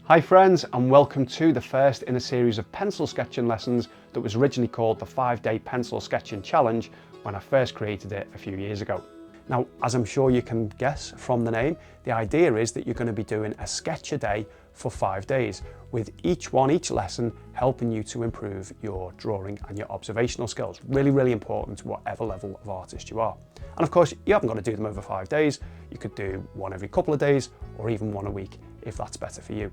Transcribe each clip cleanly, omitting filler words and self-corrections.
Hi friends, and welcome to the first in a series of pencil sketching lessons that was originally called the 5-Day Pencil Sketching Challenge when I first created it a few years ago. Now, as I'm sure you can guess from the name, the idea is that you're going to be doing a sketch a day for 5 days, with each lesson helping you to improve your drawing and your observational skills. Really, really important whatever level of artist you are. And of course, you haven't got to do them over 5 days. You could do one every couple of days or even one a week if that's better for you.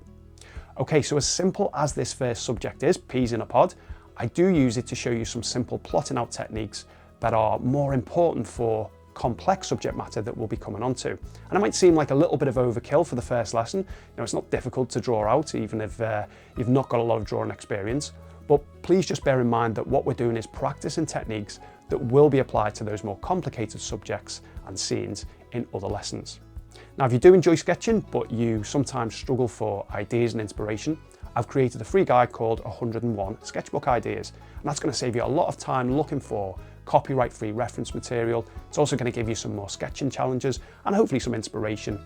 Okay, so as simple as this first subject is, peas in a pod, I do use it to show you some simple plotting out techniques that are more important for complex subject matter that we'll be coming on to. And it might seem like a little bit of overkill for the first lesson. You know, it's not difficult to draw out, even if you've not got a lot of drawing experience. But please just bear in mind that what we're doing is practicing techniques that will be applied to those more complicated subjects and scenes in other lessons. Now, if you do enjoy sketching, but you sometimes struggle for ideas and inspiration, I've created a free guide called 101 Sketchbook Ideas. And that's going to save you a lot of time looking for copyright-free reference material. It's also going to give you some more sketching challenges and hopefully some inspiration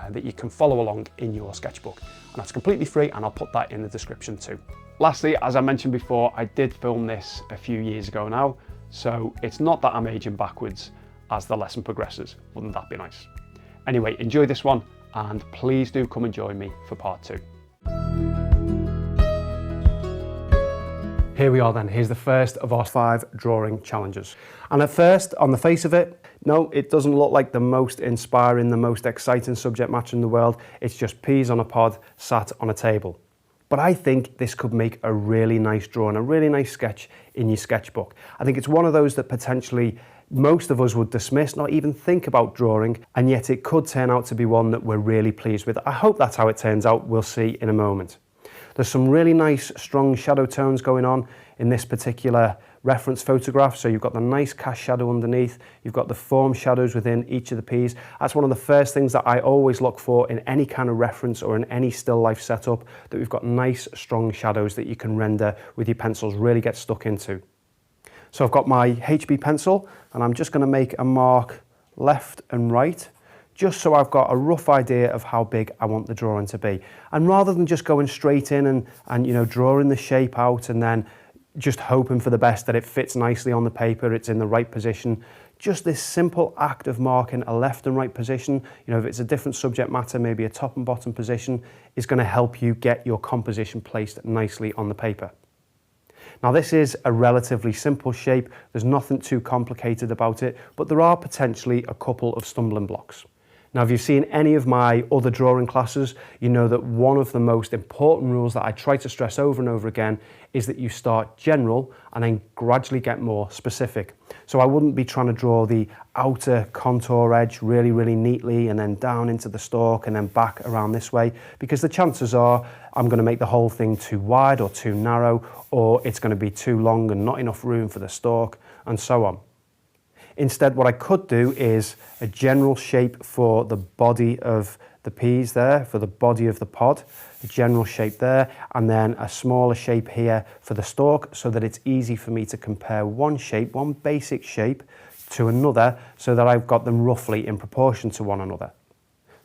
that you can follow along in your sketchbook. And that's completely free, and I'll put that in the description too. Lastly, as I mentioned before, I did film this a few years ago now, so it's not that I'm aging backwards as the lesson progresses. Wouldn't that be nice? Anyway, enjoy this one, and please do come and join me for part 2. Here we are then, here's the first of our 5 drawing challenges. And at first, on the face of it, no, it doesn't look like the most inspiring, the most exciting subject matter in the world. It's just peas on a pod sat on a table. But I think this could make a really nice drawing, a really nice sketch in your sketchbook. I think it's one of those that potentially most of us would dismiss, not even think about drawing, and yet it could turn out to be one that we're really pleased with. I hope that's how it turns out. We'll see in a moment. There's some really nice strong shadow tones going on in this particular reference photograph. So you've got the nice cast shadow underneath, you've got the form shadows within each of the peas. That's one of the first things that I always look for in any kind of reference or in any still life setup, that we've got nice strong shadows that you can render with your pencils, really get stuck into. So I've got my HB pencil, and I'm just going to make a mark left and right, just so I've got a rough idea of how big I want the drawing to be. And rather than just going straight in and you know, drawing the shape out and then just hoping for the best that it fits nicely on the paper, it's in the right position, just this simple act of marking a left and right position, you know, if it's a different subject matter, maybe a top and bottom position, is going to help you get your composition placed nicely on the paper. Now, this is a relatively simple shape. There's nothing too complicated about it, but there are potentially a couple of stumbling blocks. Now, if you've seen any of my other drawing classes, you know that one of the most important rules that I try to stress over and over again is that you start general and then gradually get more specific. So I wouldn't be trying to draw the outer contour edge really, really neatly and then down into the stalk and then back around this way, because the chances are I'm going to make the whole thing too wide or too narrow, or it's going to be too long and not enough room for the stalk, and so on. Instead, what I could do is a general shape for the body of the peas there, for the body of the pod, a general shape there, and then a smaller shape here for the stalk, so that it's easy for me to compare one shape, one basic shape, to another, so that I've got them roughly in proportion to one another.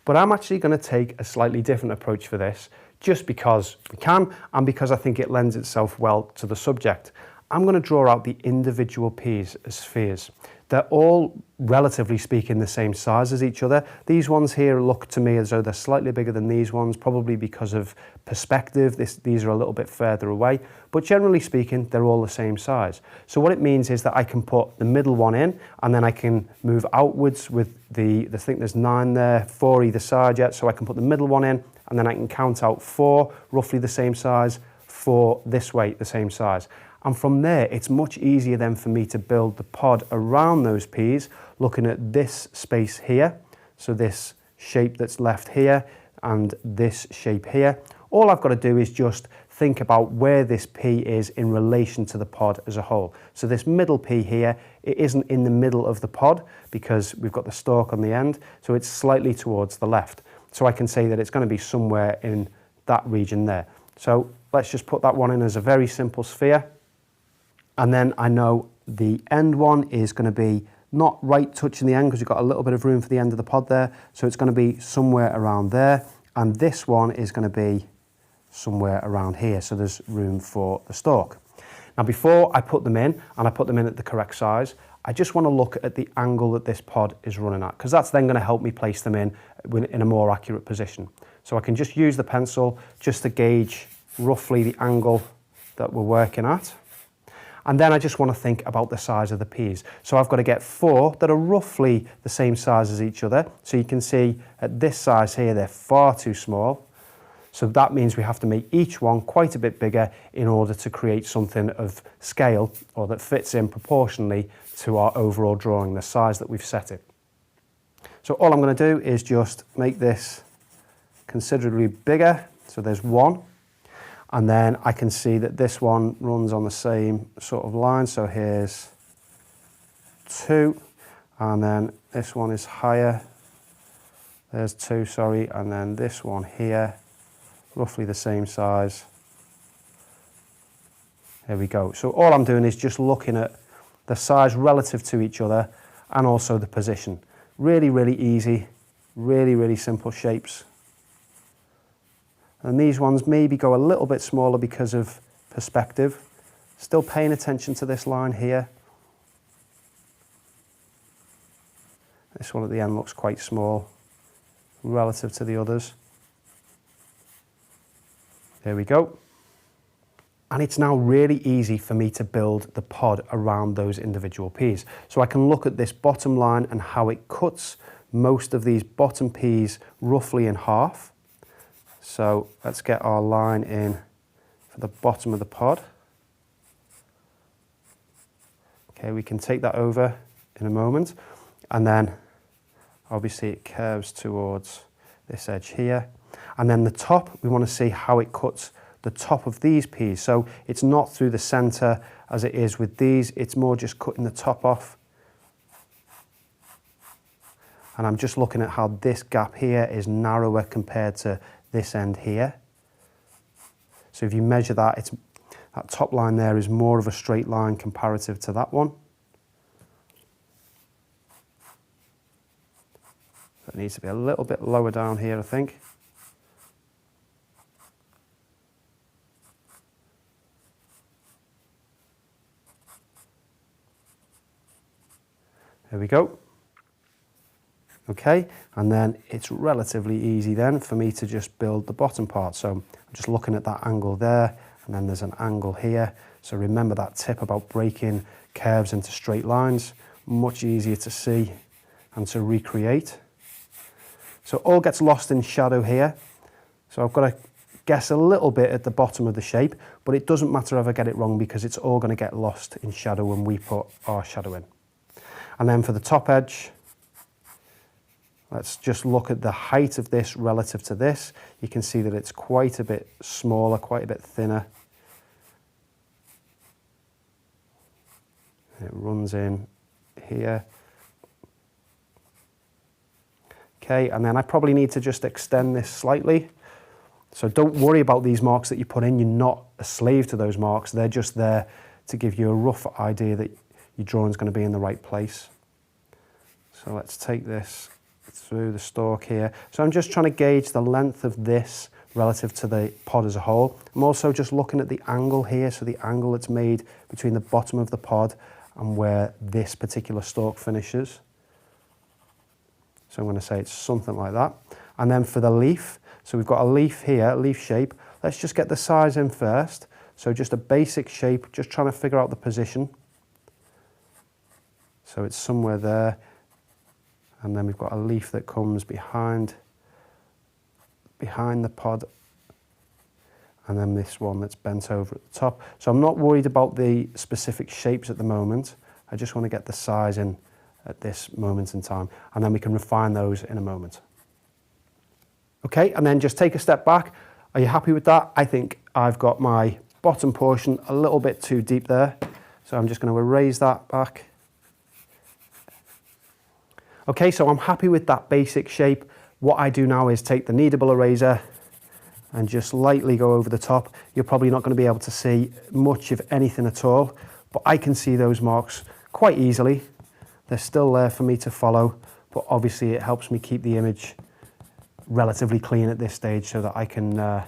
But I'm actually going to take a slightly different approach for this, just because we can, and because I think it lends itself well to the subject. I'm going to draw out the individual peas as spheres. They're all, relatively speaking, the same size as each other. These ones here look to me as though they're slightly bigger than these ones, probably because of perspective. These are a little bit further away, but generally speaking, they're all the same size. So what it means is that I can put the middle one in, and then I can move outwards with I think there's 9 there, 4 either side yet, so I can put the middle one in, and then I can count out 4, roughly the same size, 4 this way, the same size. And from there, it's much easier then for me to build the pod around those peas, looking at this space here. So this shape that's left here and this shape here. All I've got to do is just think about where this pea is in relation to the pod as a whole. So this middle pea here, it isn't in the middle of the pod because we've got the stalk on the end, so it's slightly towards the left. So I can say that it's going to be somewhere in that region there. So let's just put that one in as a very simple sphere. And then I know the end one is going to be not right touching the end because you've got a little bit of room for the end of the pod there. So it's going to be somewhere around there. And this one is going to be somewhere around here, so there's room for the stalk. Now before I put them in, and I put them in at the correct size, I just want to look at the angle that this pod is running at, because that's then going to help me place them in a more accurate position. So I can just use the pencil just to gauge roughly the angle that we're working at. And then I just want to think about the size of the peas. So I've got to get 4 that are roughly the same size as each other. So you can see at this size here, they're far too small. So that means we have to make each one quite a bit bigger in order to create something of scale, or that fits in proportionally to our overall drawing, the size that we've set it. So all I'm going to do is just make this considerably bigger. So there's 1. And then I can see that this one runs on the same sort of line. So here's 2, and then this one is higher. There's 2, sorry, and then this one here, roughly the same size. There we go. So all I'm doing is just looking at the size relative to each other and also the position. Really, really easy, really, really simple shapes. And these ones maybe go a little bit smaller because of perspective. Still paying attention to this line here. This one at the end looks quite small relative to the others. There we go. And it's now really easy for me to build the pod around those individual peas. So I can look at this bottom line and how it cuts most of these bottom peas roughly in half. So let's get our line in for the bottom of the pod. Okay, we can take that over in a moment. And then obviously it curves towards this edge here. And then the top, we want to see how it cuts the top of these peas. So it's not through the center as it is with these, it's more just cutting the top off. And I'm just looking at how this gap here is narrower compared to this end here. So if you measure that, that top line there is more of a straight line comparative to that one. It needs to be a little bit lower down here, I think. There we go. Okay, and then it's relatively easy then for me to just build the bottom part. So I'm just looking at that angle there, and then there's an angle here. So remember that tip about breaking curves into straight lines, much easier to see and to recreate. So it all gets lost in shadow here. So I've got to guess a little bit at the bottom of the shape, but it doesn't matter if I get it wrong because it's all going to get lost in shadow when we put our shadow in. And then for the top edge, let's just look at the height of this relative to this. You can see that it's quite a bit smaller, quite a bit thinner. It runs in here. Okay, and then I probably need to just extend this slightly. So don't worry about these marks that you put in. You're not a slave to those marks. They're just there to give you a rough idea that your drawing's going to be in the right place. So let's take this through the stalk here. So I'm just trying to gauge the length of this relative to the pod as a whole. I'm also just looking at the angle here, so the angle that's made between the bottom of the pod and where this particular stalk finishes. So I'm going to say it's something like that. And then for the leaf, so we've got a leaf here, a leaf shape. Let's just get the size in first. So just a basic shape, just trying to figure out the position. So it's somewhere there. And then we've got a leaf that comes behind the pod. And then this one that's bent over at the top. So I'm not worried about the specific shapes at the moment. I just want to get the size in at this moment in time. And then we can refine those in a moment. Okay, and then just take a step back. Are you happy with that? I think I've got my bottom portion a little bit too deep there. So I'm just going to erase that back. Okay, so I'm happy with that basic shape. What I do now is take the kneadable eraser and just lightly go over the top. You're probably not going to be able to see much of anything at all, but I can see those marks quite easily. They're still there for me to follow, but obviously it helps me keep the image relatively clean at this stage so that I can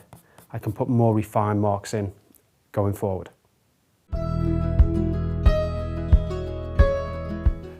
I can put more refined marks in going forward.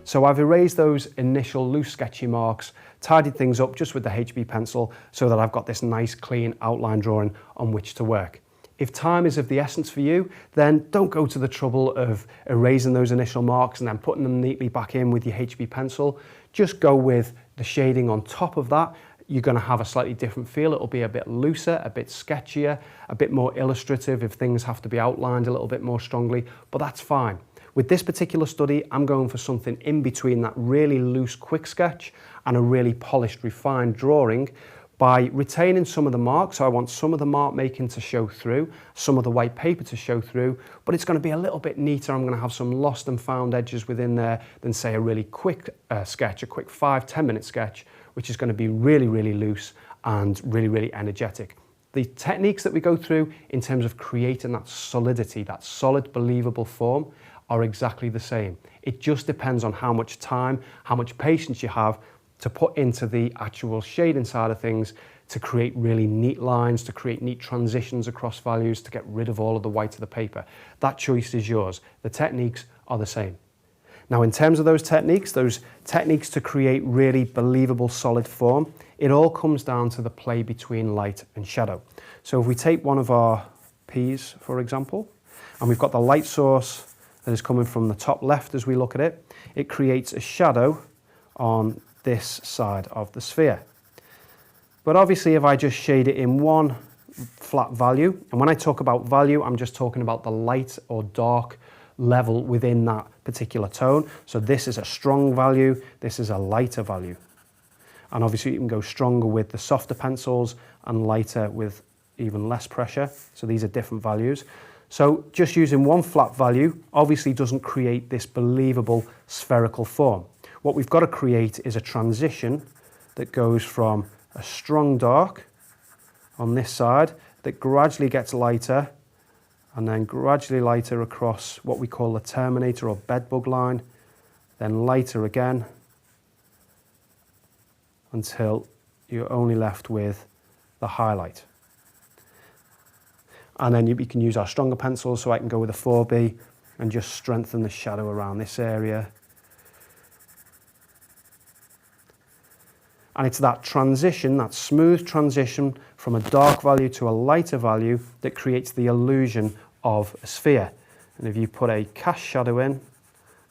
So I've erased those initial loose sketchy marks, tidied things up just with the HB pencil so that I've got this nice clean outline drawing on which to work. If time is of the essence for you, then don't go to the trouble of erasing those initial marks and then putting them neatly back in with your HB pencil. Just go with the shading on top of that. You're going to have a slightly different feel. It'll be a bit looser, a bit sketchier, a bit more illustrative if things have to be outlined a little bit more strongly, but that's fine. With this particular study, I'm going for something in between that really loose quick sketch and a really polished refined drawing by retaining some of the marks. So I want some of the mark making to show through, some of the white paper to show through, but it's going to be a little bit neater. I'm going to have some lost and found edges within there than say a really quick sketch, a quick 5-10 minute sketch, which is going to be really, really loose and really, really energetic. The techniques that we go through in terms of creating that solidity, that solid, believable form, are exactly the same. It just depends on how much time, how much patience you have to put into the actual shading side of things to create really neat lines, to create neat transitions across values, to get rid of all of the white of the paper. That choice is yours. The techniques are the same. Now, in terms of those techniques to create really believable solid form, it all comes down to the play between light and shadow. So if we take one of our peas, for example, and we've got the light source that is coming from the top left as we look at it, it creates a shadow on this side of the sphere. But obviously if I just shade it in one flat value, and when I talk about value, I'm just talking about the light or dark level within that particular tone. So this is a strong value, this is a lighter value. And obviously you can go stronger with the softer pencils and lighter with even less pressure. So these are different values. So just using one flat value obviously doesn't create this believable spherical form. What we've got to create is a transition that goes from a strong dark on this side that gradually gets lighter and then gradually lighter across what we call the terminator or bedbug line, then lighter again until you're only left with the highlight. And then we can use our stronger pencils, so I can go with a 4B and just strengthen the shadow around this area. And it's that transition, that smooth transition from a dark value to a lighter value that creates the illusion of a sphere. And if you put a cast shadow in,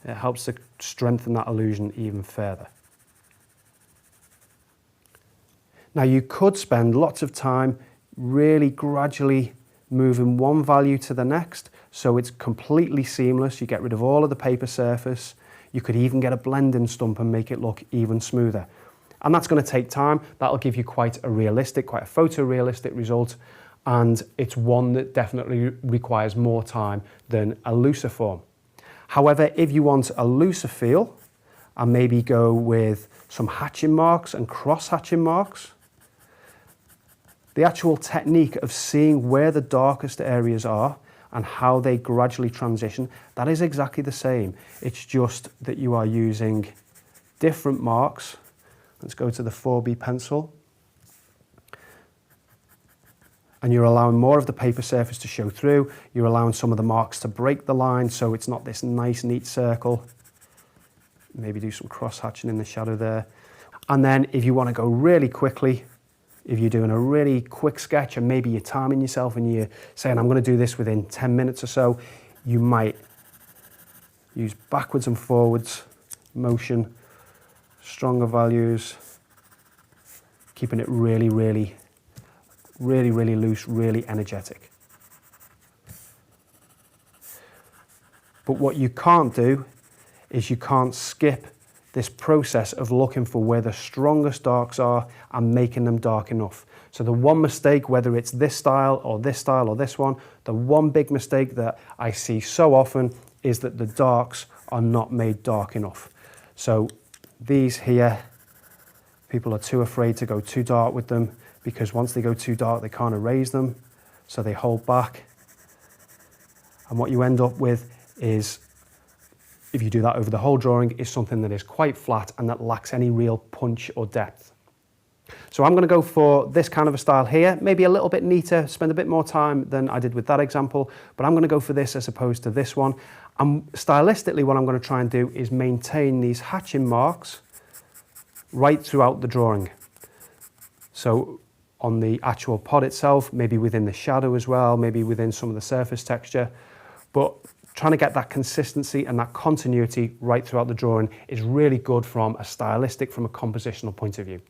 it helps to strengthen that illusion even further. Now you could spend lots of time really gradually moving one value to the next, so it's completely seamless. You get rid of all of the paper surface. You could even get a blending stump and make it look even smoother. And that's going to take time. That'll give you quite a photorealistic result, and it's one that definitely requires more time than a looser form. However, if you want a looser feel and maybe go with some hatching marks and cross-hatching marks, the actual technique of seeing where the darkest areas are and how they gradually transition, that is exactly the same. It's just that you are using different marks. Let's go to the 4B pencil. And you're allowing more of the paper surface to show through. You're allowing some of the marks to break the line so it's not this nice, neat circle. Maybe do some cross-hatching in the shadow there. And then if you want to go really quickly, if you're doing a really quick sketch and maybe you're timing yourself and you're saying, I'm going to do this within 10 minutes or so, you might use backwards and forwards motion, stronger values, keeping it really, really loose, really energetic. But what you can't do is you can't skip this process of looking for where the strongest darks are and making them dark enough. So the one mistake, whether it's this style or this one, the one big mistake that I see so often is that the darks are not made dark enough. So these here, people are too afraid to go too dark with them because once they go too dark, they can't erase them, so they hold back. And what you end up with is, if you do that over the whole drawing, is something that is quite flat and that lacks any real punch or depth. So I'm going to go for this kind of a style here, maybe a little bit neater, spend a bit more time than I did with that example, but I'm going to go for this as opposed to this one. And stylistically, what I'm going to try and do is maintain these hatching marks right throughout the drawing. So on the actual pod itself, maybe within the shadow as well, maybe within some of the surface texture, but trying to get that consistency and that continuity right throughout the drawing is really good from a stylistic, from a compositional point of view.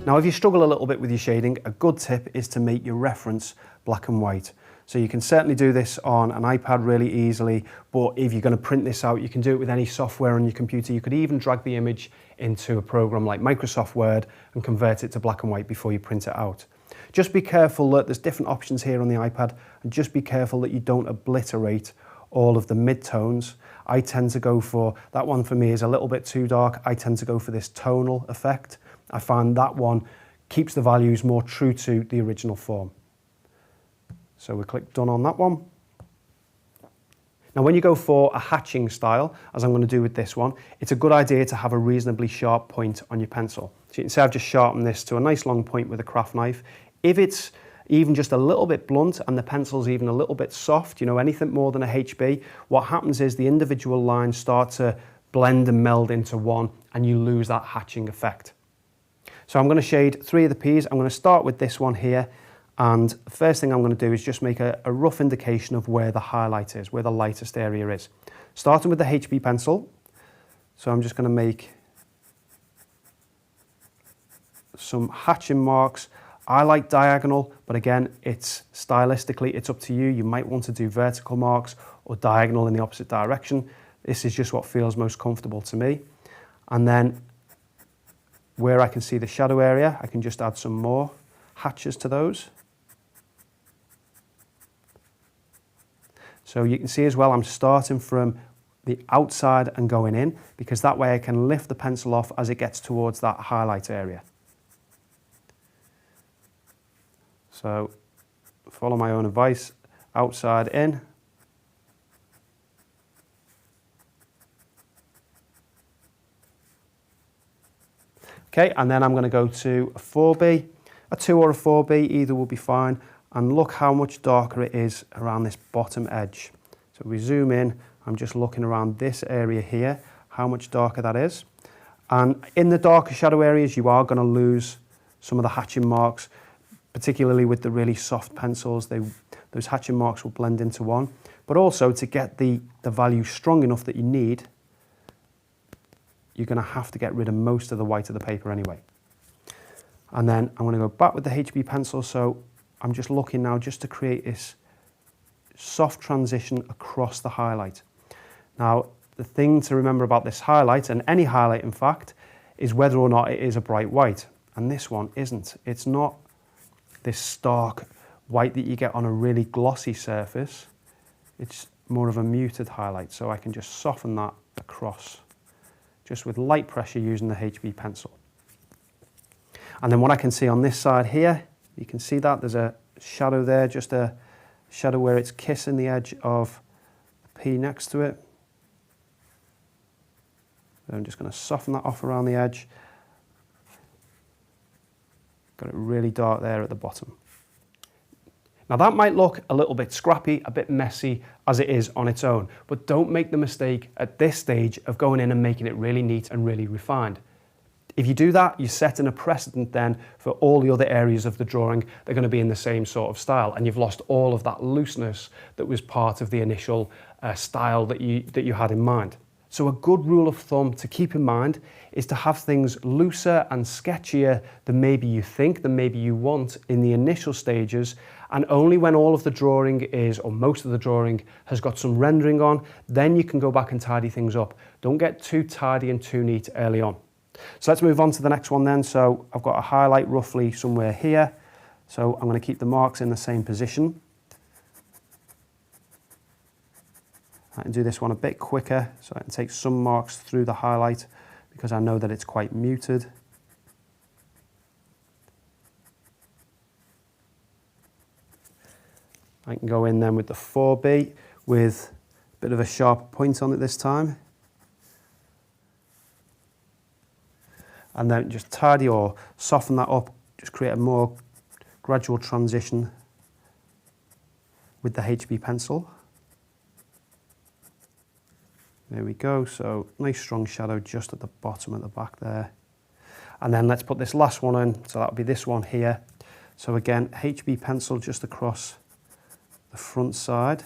Now, if you struggle a little bit with your shading, a good tip is to make your reference black and white. So you can certainly do this on an iPad really easily, but if you're going to print this out, you can do it with any software on your computer. You could even drag the image into a program like Microsoft Word and convert it to black and white before you print it out. Just be careful that there's different options here on the iPad, and just be careful that you don't obliterate all of the midtones. I tend to go for, that one for me is a little bit too dark. I tend to go for this tonal effect. I find that one keeps the values more true to the original form. So we click done on that one. Now when you go for a hatching style, as I'm going to do with this one, it's a good idea to have a reasonably sharp point on your pencil. So you can see I've just sharpened this to a nice long point with a craft knife. If it's even just a little bit blunt and the pencil's even a little bit soft, you know, anything more than a HB, what happens is the individual lines start to blend and meld into one and you lose that hatching effect. So I'm going to shade 3 of the P's. I'm going to start with this one here, and the first thing I'm going to do is just make a rough indication of where the highlight is, where the lightest area is. Starting with the HB pencil, so I'm just going to make some hatching marks. I like diagonal, but again, it's stylistically, it's up to you. You might want to do vertical marks or diagonal in the opposite direction. This is just what feels most comfortable to me. And then where I can see the shadow area, I can just add some more hatches to those. So you can see as well, I'm starting from the outside and going in, because that way I can lift the pencil off as it gets towards that highlight area. So follow my own advice, outside in. Okay, and then I'm going to go to a 4B, a 2 or a 4B, either will be fine, and look how much darker it is around this bottom edge. So we zoom in, I'm just looking around this area here, how much darker that is. And in the darker shadow areas, you are going to lose some of the hatching marks, particularly with the really soft pencils. Those hatching marks will blend into one. But also to get the value strong enough that you need, you're going to have to get rid of most of the white of the paper anyway. And then I'm going to go back with the HB pencil, so I'm just looking now just to create this soft transition across the highlight. Now, the thing to remember about this highlight, and any highlight in fact, is whether or not it is a bright white. And this one isn't. It's not this stark white that you get on a really glossy surface. It's more of a muted highlight, so I can just soften that across, just with light pressure using the HB pencil. And then what I can see on this side here, you can see that there's a shadow there, just a shadow where it's kissing the edge of the P next to it. So I'm just going to soften that off around the edge. Got it really dark there at the bottom. Now that might look a little bit scrappy, a bit messy as it is on its own, but don't make the mistake at this stage of going in and making it really neat and really refined. If you do that, you're setting a precedent then for all the other areas of the drawing. They're going to be in the same sort of style, and you've lost all of that looseness that was part of the initial style that you had in mind. So a good rule of thumb to keep in mind is to have things looser and sketchier than maybe you think, than maybe you want in the initial stages, and only when all of the drawing is, or most of the drawing has got some rendering on, then you can go back and tidy things up. Don't get too tidy and too neat early on. So let's move on to the next one then. So I've got a highlight roughly somewhere here. So I'm going to keep the marks in the same position. I can do this one a bit quicker, so I can take some marks through the highlight because I know that it's quite muted. I can go in then with the 4B with a bit of a sharp point on it this time. and then just tidy or soften that up, just create a more gradual transition with the HB pencil. There we go, so nice strong shadow just at the bottom at the back there. And then let's put this last one in, so that'll be this one here. So again, HB pencil just across the front side.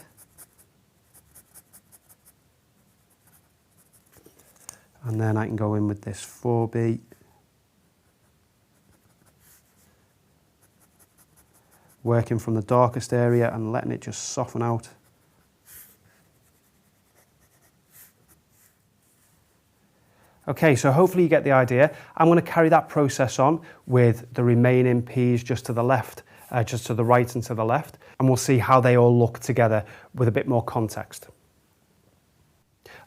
And then I can go in with this 4B. Working from the darkest area and letting it just soften out. Okay, so hopefully you get the idea. I'm going to carry that process on with the remaining peas just to the left, just to the right and to the left, and we'll see how they all look together with a bit more context.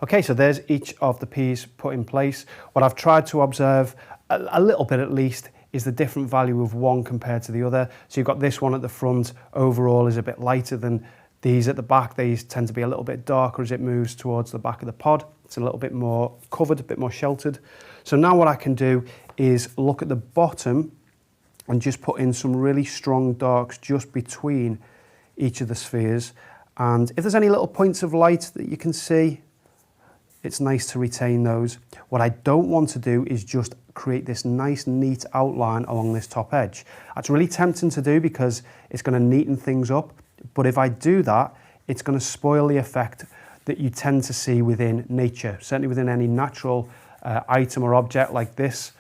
Okay, so there's each of the peas put in place. What I've tried to observe, a little bit at least, is the different value of one compared to the other. So you've got this one at the front, overall is a bit lighter than these at the back. These tend to be a little bit darker as it moves towards the back of the pod. It's a little bit more covered, a bit more sheltered. So now what I can do is look at the bottom and just put in some really strong darks just between each of the spheres. And if there's any little points of light that you can see, it's nice to retain those. What I don't want to do is just create this nice neat outline along this top edge. That's really tempting to do because it's going to neaten things up. But if I do that, it's going to spoil the effect that you tend to see within nature, certainly within any natural item or object like this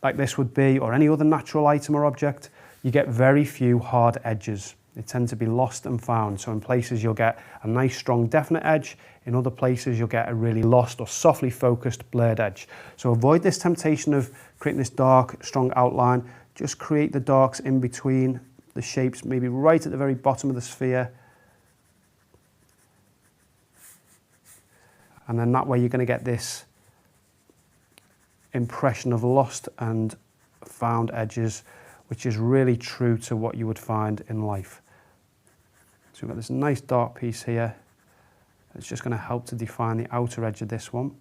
would be, or any other natural item or object. You get very few hard edges. They tend to be lost and found. So in places you'll get a nice strong definite edge, in other places you'll get a really lost or softly focused blurred edge. So avoid this temptation of creating this dark strong outline. Just create the darks in between the shapes, maybe right at the very bottom of the sphere. And then that way you're going to get this impression of lost and found edges, which is really true to what you would find in life. So we've got this nice dark piece here. It's just going to help to define the outer edge of this one.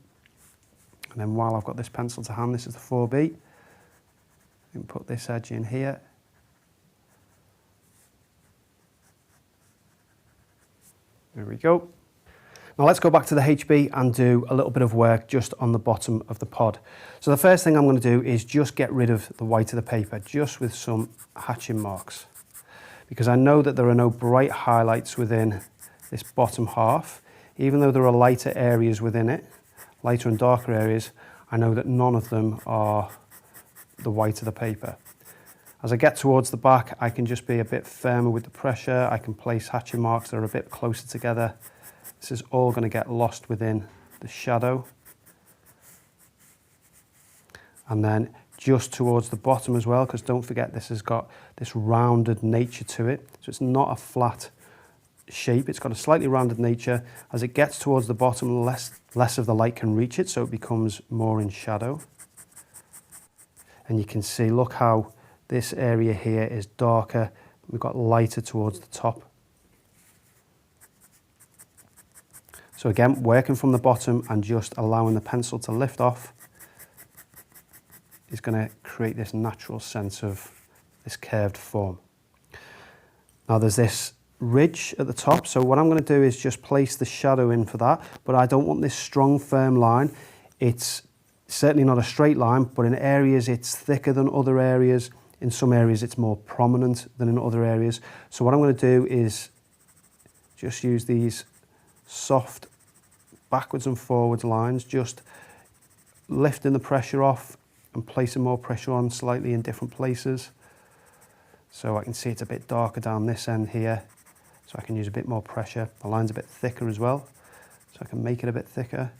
And then while I've got this pencil to hand, this is the 4B. I can put this edge in here. There we go. Now let's go back to the HB and do a little bit of work just on the bottom of the pod. So the first thing I'm going to do is just get rid of the white of the paper, just with some hatching marks. Because I know that there are no bright highlights within this bottom half. Even though there are lighter areas within it, lighter and darker areas, I know that none of them are the white of the paper. As I get towards the back, I can just be a bit firmer with the pressure. I can place hatching marks that are a bit closer together. This is all going to get lost within the shadow. And then just towards the bottom as well, because don't forget this has got this rounded nature to it. So it's not a flat shape, it's got a slightly rounded nature. As it gets towards the bottom, less of the light can reach it, so it becomes more in shadow. And you can see, look how this area here is darker. We've got lighter towards the top. So again, working from the bottom and just allowing the pencil to lift off is going to create this natural sense of this curved form. Now there's this ridge at the top, so what I'm going to do is just place the shadow in for that, but I don't want this strong firm line. It's certainly not a straight line, but in areas it's thicker than other areas. In some areas it's more prominent than in other areas. So what I'm going to do is just use these soft backwards and forwards lines, just lifting the pressure off and placing more pressure on slightly in different places. So I can see it's a bit darker down this end here, so I can use a bit more pressure. The line's a bit thicker as well, so I can make it a bit thicker.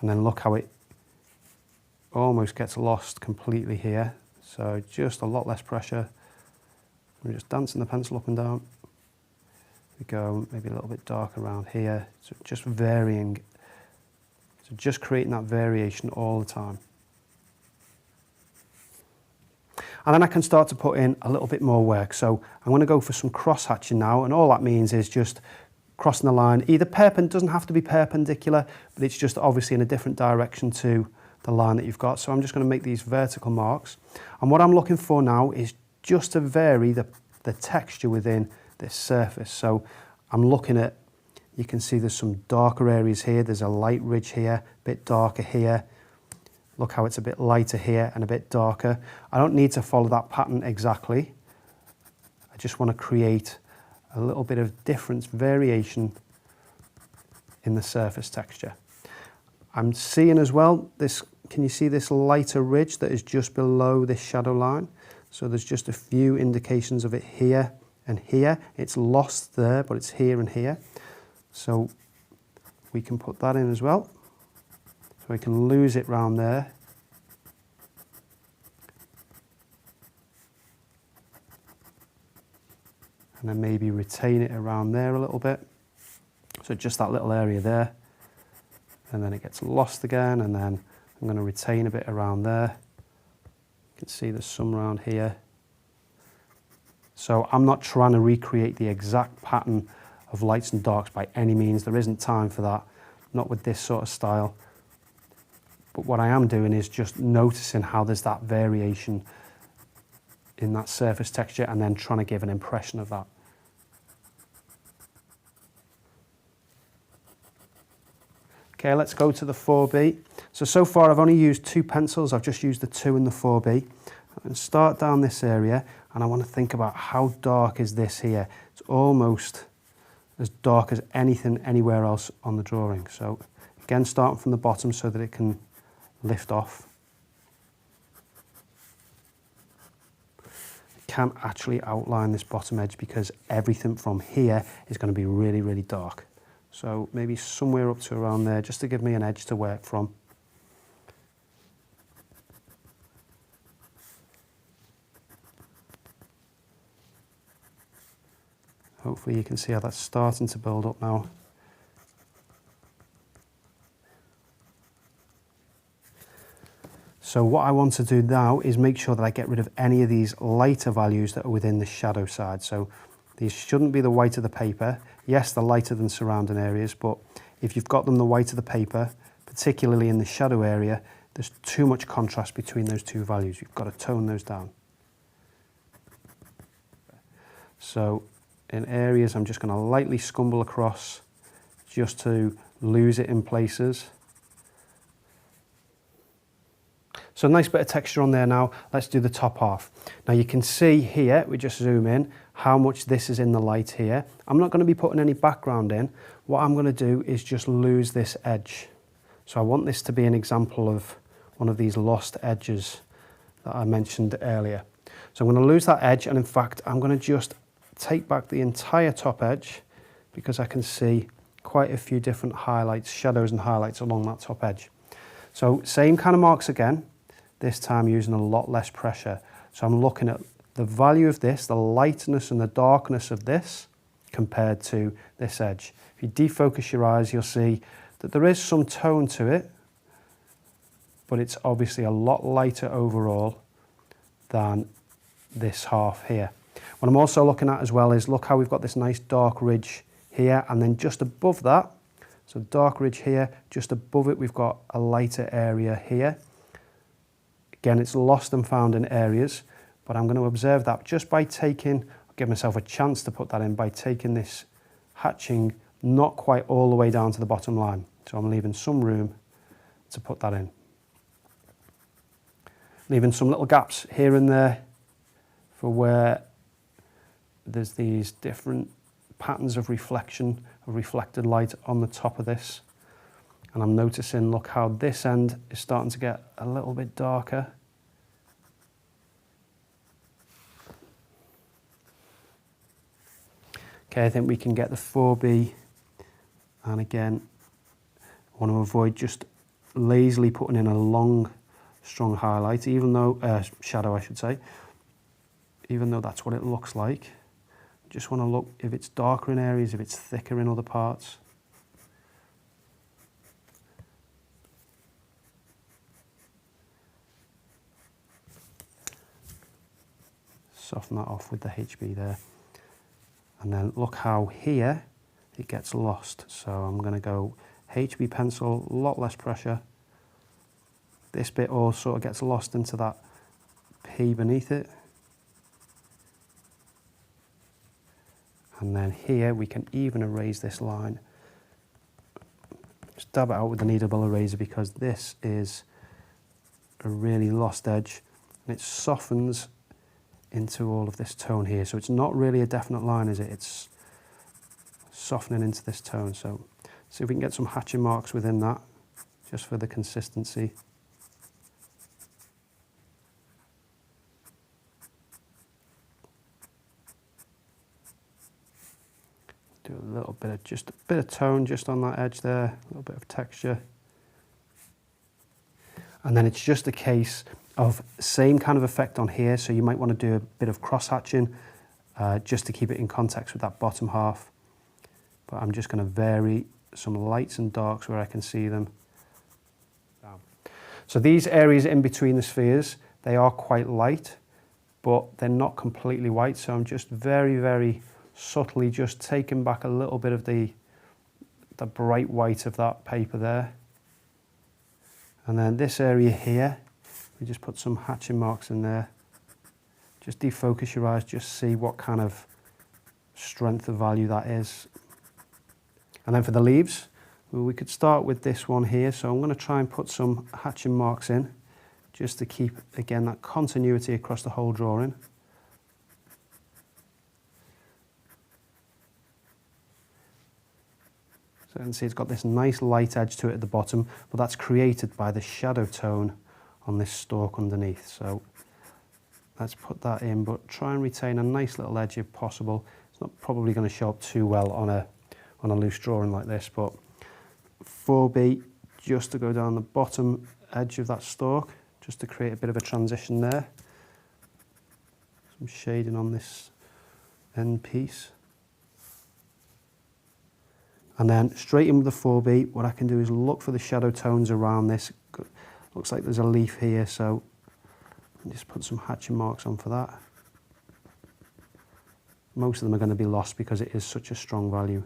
And then look how it almost gets lost completely here. So just a lot less pressure. I'm just dancing the pencil up and down. We go maybe a little bit dark around here. So just varying. So just creating that variation all the time. And then I can start to put in a little bit more work. So I'm going to go for some cross hatching now, and all that means is just crossing the line, either doesn't have to be perpendicular, but it's just obviously in a different direction to the line that you've got. So I'm just going to make these vertical marks. And what I'm looking for now is just to vary the texture within this surface. So I'm looking at, you can see there's some darker areas here. There's a light ridge here, a bit darker here. Look how it's a bit lighter here and a bit darker. I don't need to follow that pattern exactly. I just want to create a little bit of difference, variation in the surface texture. I'm seeing as well, can you see this lighter ridge that is just below this shadow line? So there's just a few indications of it here and here. It's lost there, but it's here and here. So we can put that in as well. So we can lose it round there. And then maybe retain it around there a little bit. So just that little area there. And then it gets lost again, and then I'm going to retain a bit around there. You can see there's some around here. So I'm not trying to recreate the exact pattern of lights and darks by any means. There isn't time for that, not with this sort of style. But what I am doing is just noticing how there's that variation in that surface texture and then trying to give an impression of that. Okay, let's go to the 4B. So far I've only used 2 pencils. I've just used the 2 and the 4B. I'm going to start down this area and I want to think about how dark is this here. It's almost as dark as anything anywhere else on the drawing. So again, starting from the bottom so that it can lift off. I can't actually outline this bottom edge because everything from here is going to be really, really dark. So maybe somewhere up to around there, just to give me an edge to work from. Hopefully you can see how that's starting to build up now. So what I want to do now is make sure that I get rid of any of these lighter values that are within the shadow side. So these shouldn't be the white of the paper. Yes, they're lighter than surrounding areas, but if you've got them the white of the paper, particularly in the shadow area, there's too much contrast between those two values. You've got to tone those down. So in areas, I'm just going to lightly scumble across just to lose it in places. So a nice bit of texture on there now. Let's do the top half. Now you can see here, we just zoom in, how much this is in the light here. I'm not going to be putting any background in. What I'm going to do is just lose this edge. So I want this to be an example of one of these lost edges that I mentioned earlier. So I'm going to lose that edge, and in fact, I'm going to just take back the entire top edge because I can see quite a few different highlights, shadows and highlights along that top edge. So same kind of marks again, this time using a lot less pressure. So I'm looking at the value of this, the lightness and the darkness of this compared to this edge. If you defocus your eyes, you'll see that there is some tone to it, but it's obviously a lot lighter overall than this half here. What I'm also looking at as well is, look how we've got this nice dark ridge here, and then just above that, so dark ridge here, just above it we've got a lighter area here. Again, it's lost and found in areas, but I'm going to observe that just by give myself a chance to put that in by taking this hatching not quite all the way down to the bottom line. So I'm leaving some room to put that in. Leaving some little gaps here and there for where there's these different patterns of reflection, of reflected light on the top of this. And I'm noticing, look how this end is starting to get a little bit darker. Okay, I think we can get the 4B. And again, I want to avoid just lazily putting in a long, strong highlight, even though, shadow I should say, even though that's what it looks like. Just want to look if it's darker in areas, if it's thicker in other parts. Soften that off with the HB there. And then look how here it gets lost. So I'm going to go HB pencil, a lot less pressure. This bit all sort of gets lost into that P beneath it. And then here we can even erase this line. Just dab it out with the kneadable eraser because this is a really lost edge and it softens into all of this tone here. So it's not really a definite line, is it? It's softening into this tone. So see if we can get some hatching marks within that, just for the consistency. Do a little bit of, just a bit of tone just on that edge there, a little bit of texture. And then it's just a case of same kind of effect on here. So you might want to do a bit of cross hatching just to keep it in context with that bottom half. But I'm just going to vary some lights and darks where I can see them. So these areas in between the spheres, they are quite light, but they're not completely white. So I'm just very, very subtly just taking back a little bit of the bright white of that paper there. And then this area here, we just put some hatching marks in there. Just defocus your eyes, just see what kind of strength of value that is. And then for the leaves, well, we could start with this one here. So I'm going to try and put some hatching marks in, just to keep, again, that continuity across the whole drawing. So you can see it's got this nice light edge to it at the bottom, but that's created by the shadow tone on this stalk underneath. So let's put that in, but try and retain a nice little edge if possible. It's not probably going to show up too well on a loose drawing like this, but 4B just to go down the bottom edge of that stalk, just to create a bit of a transition there. Some shading on this end piece. And then straight in with the 4B, what I can do is look for the shadow tones around this. Looks like there's a leaf here, so just put some hatching marks on for that. Most of them are going to be lost because it is such a strong value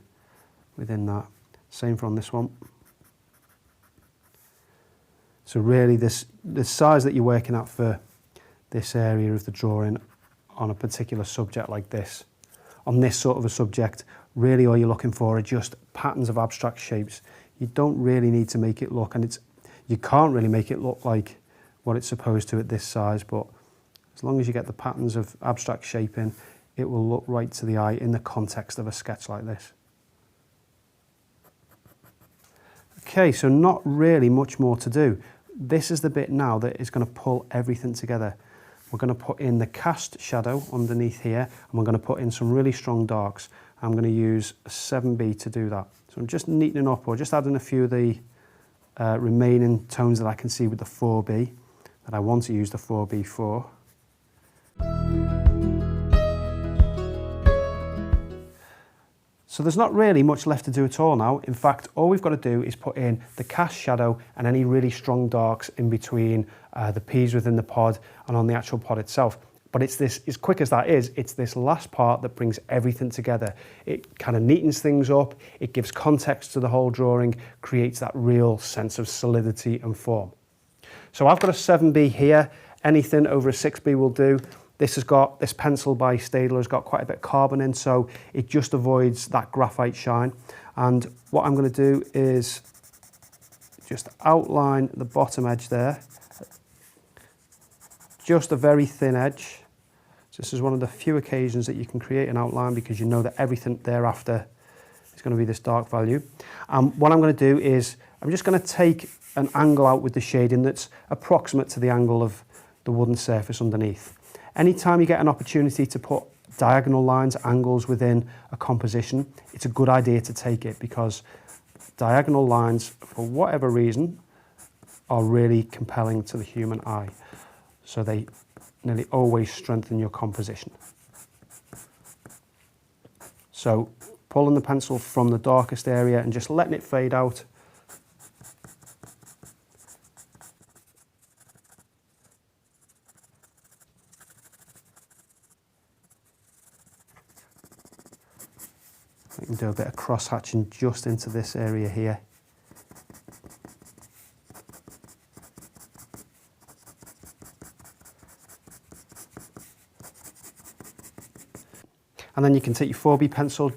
within that. Same for on this one. So really the size that you're working at for this area of the drawing on a particular subject like this, on this sort of a subject, really all you're looking for are just patterns of abstract shapes. You don't really need to make it look, and you can't really make it look like what it's supposed to at this size, but as long as you get the patterns of abstract shaping, it will look right to the eye in the context of a sketch like this. Okay, so not really much more to do. This is the bit now that is going to pull everything together. We're going to put in the cast shadow underneath here, and we're going to put in some really strong darks. I'm going to use a 7B to do that. So I'm just neatening up, or just adding a few of the remaining tones that I can see with the 4B, that I want to use the 4B for. So there's not really much left to do at all now. In fact, all we've got to do is put in the cast shadow and any really strong darks in between the peas within the pod and on the actual pod itself. But it's this, as quick as that is, it's this last part that brings everything together. It kind of neatens things up, it gives context to the whole drawing, creates that real sense of solidity and form. So I've got a 7B here, anything over a 6B will do. This pencil by Staedtler has got quite a bit of carbon in, so it just avoids that graphite shine. And what I'm going to do is just outline the bottom edge there. Just a very thin edge. So this is one of the few occasions that you can create an outline because you know that everything thereafter is going to be this dark value. What I'm going to do is I'm just going to take an angle out with the shading that's approximate to the angle of the wooden surface underneath. Anytime you get an opportunity to put diagonal lines, angles within a composition, it's a good idea to take it because diagonal lines, for whatever reason, are really compelling to the human eye. So they nearly always strengthen your composition. So pulling the pencil from the darkest area and just letting it fade out. I can do a bit of cross hatching just into this area here. And then you can take your 4B pencil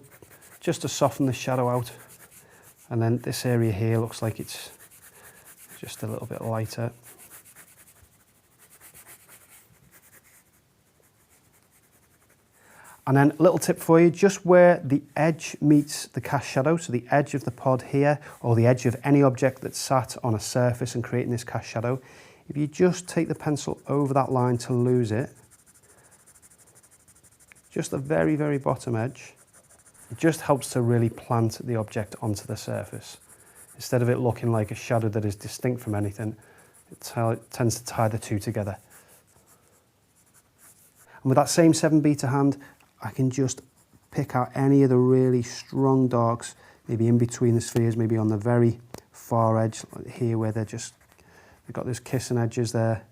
just to soften the shadow out. And then this area here looks like it's just a little bit lighter. And then a little tip for you, just where the edge meets the cast shadow, so the edge of the pod here, or the edge of any object that's sat on a surface and creating this cast shadow, if you just take the pencil over that line to lose it, just the very, very bottom edge, it just helps to really plant the object onto the surface. Instead of it looking like a shadow that is distinct from anything, it tends to tie the two together. And with that same 7B to hand, I can just pick out any of the really strong darks, maybe in between the spheres, maybe on the very far edge, like here where they've got those kissing edges there.